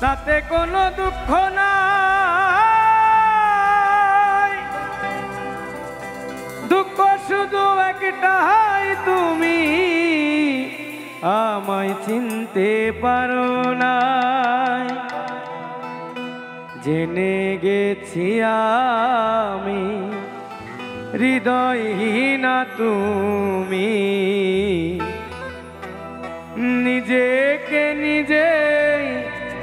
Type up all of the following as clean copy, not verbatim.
তাতে কোনো দুঃখ নাই, দুঃখ শুধু একটাই, তুমি আমায় চিনতে পারো না। জেনে গেছি আমি হৃদয়হীনা তুমি, নিজেকে নিজে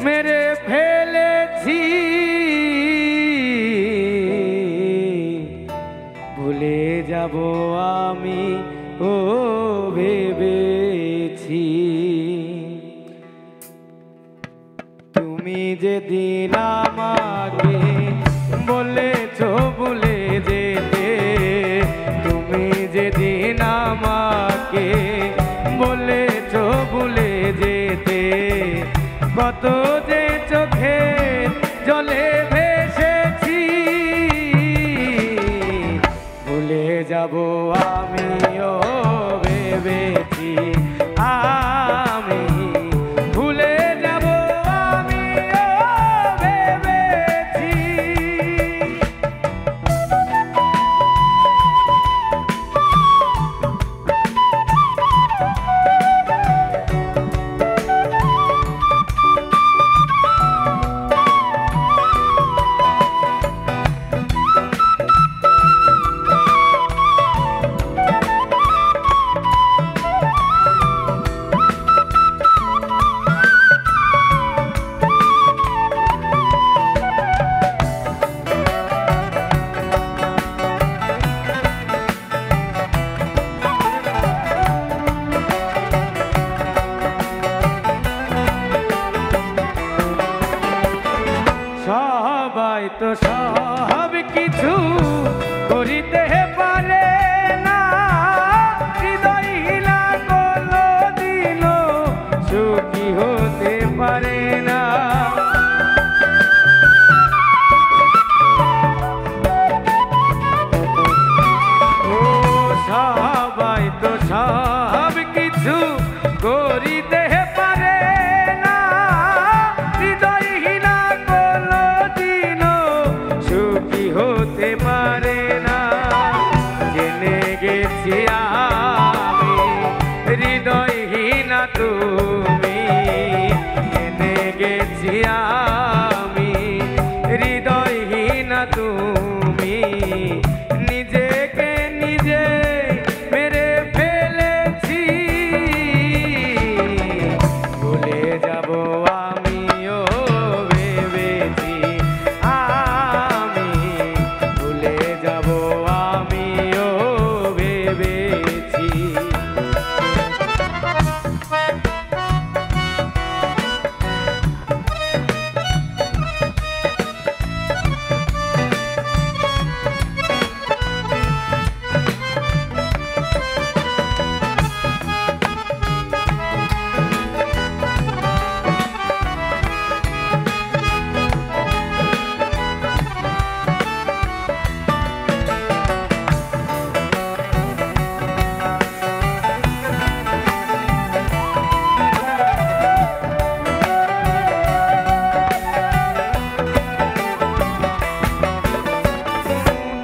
মেরে ফেলেছি। ভুলে যাব আমি ও ভেবেছি। তুমি যেদিন আমাকে বলেছো ভুলে যেতে, তুমি যেদিন আমাকে বলেছো ভুলে যেতে, কত যে চোখে জলে ভেসেছি। ভুলে যাব আমিও ভেবেছি, আমি ভুলে যাব আমিও ভেবেছি। সবাই তো সব কিছু করিতে পারে না, হৃদয়হীনা কোনদিনও সুখী হতে পারে না। ও সবাই তো সব কিছু করিতে পারে না, হৃদয়হীনা কোনদিনও সুখী হতে পারে না। জেনে গেছি আমি হৃদয়হীনা তুমি, জেনে গেছি আমি হৃদয়হীনা তুমি, নিজেকে নিজে মেরে ফেলেছি। ভুলে যাব আমিও ভেবেছি, আমি ভুলে যাব আমিও ভেবেছি।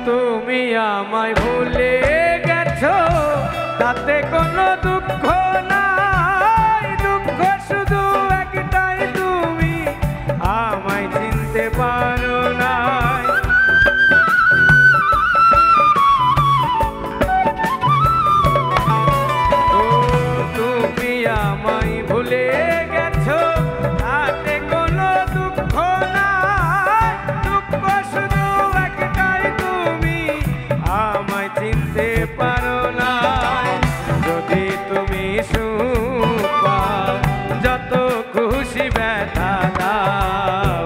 তুমি আমায় ভুলে গেছো, তাতে কোনো দুঃখ নাই, দুঃখ শুধু একটাই, তুমি আমায় চিনতে পারো না। ও তুমি আমায় ভুলে গেছো, তাতে কোনো দুঃখ নাই, দুঃখ শুধু একটাই, তুমি আমায় চিনতে পারো না। যদি তুমি সুখ পাও, যত খুশি ব্যথা দাও,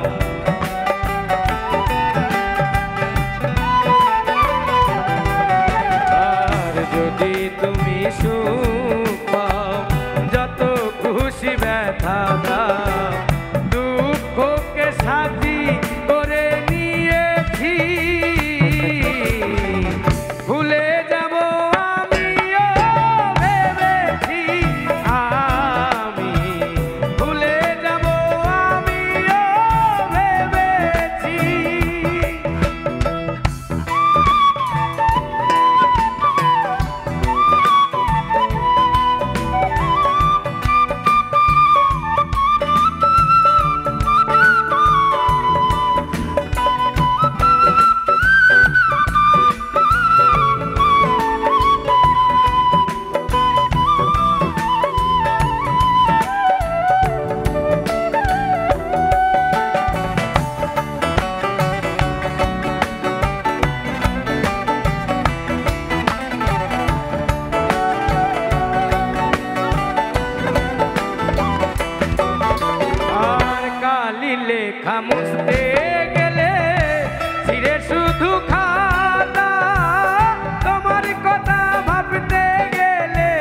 আর যদি তুমি সুখ পাও, যত খুশি ব্যথা দাও, দুঃখকে সাথী করে নিয়েছি। ভুলে যাব আমিও ভেবেছি, আমি ভুলে যাব লেখা মুছতে গেলে ছিঁড়ে শুধু খাতা, তোমার কথা ভাবতে গেলে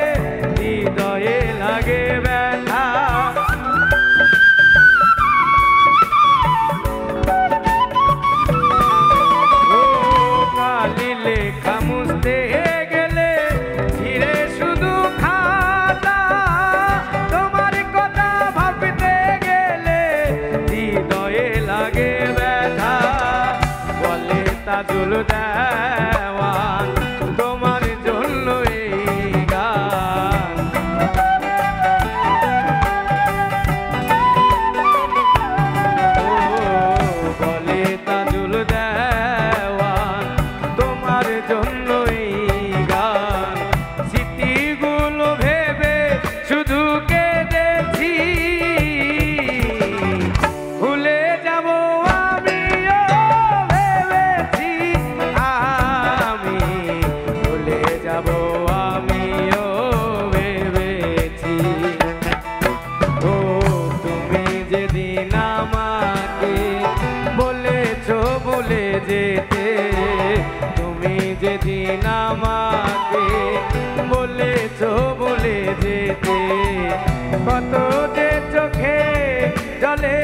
হৃদয়ে লাগে ব্যথা। ও কালি লেখা মুছতে গেলে ছিঁড়ে শুধু খাতা, তোমার কথা ভাবতে গেলে হৃদয়ে লাগে ব্যথা। বলে তাজুল দেওয়ান তোমার জন্য এই গান। ও বলে তাজুল দেওয়ান তোমার জন্য এই গান। স্মৃতিগুলো ভেবে শুধু কেঁদেছি, ভুলে যাব আমিও ভেবেছি, আমি ভুলে যাব আমিও ভেবেছি। ও তুমি যেদিন আমাকে বলেছো ভুলে যেতে, তুমি যেদিন আমাকে বলেছো ভুলে যেতে, কত যে চোখে জলে